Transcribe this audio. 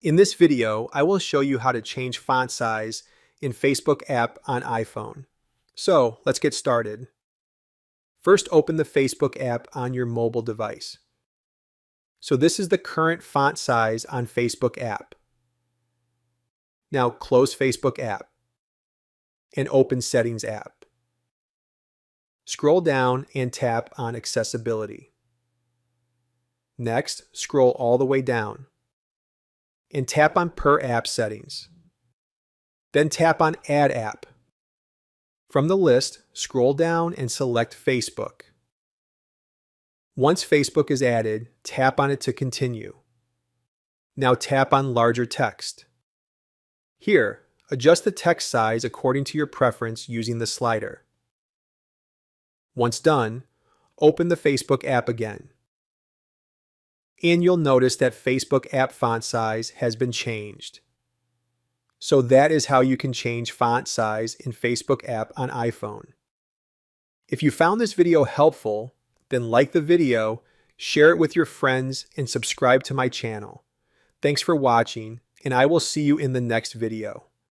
In this video, I will show you how to change font size in Facebook app on iPhone. So let's get started. First, open the Facebook app on your mobile device. So this is the current font size on Facebook app. Now close Facebook app and open Settings app. Scroll down and tap on Accessibility. Next, scroll all the way down and tap on Per App Settings. Then tap on Add App. From the list, scroll down and select Facebook. Once Facebook is added, tap on it to continue. Now tap on Larger Text. Here, adjust the text size according to your preference using the slider. Once done, open the Facebook app again. And you'll notice that Facebook app font size has been changed. So that is how you can change font size in Facebook app on iPhone. If you found this video helpful, then like the video, share it with your friends, and subscribe to my channel. Thanks for watching, and I will see you in the next video.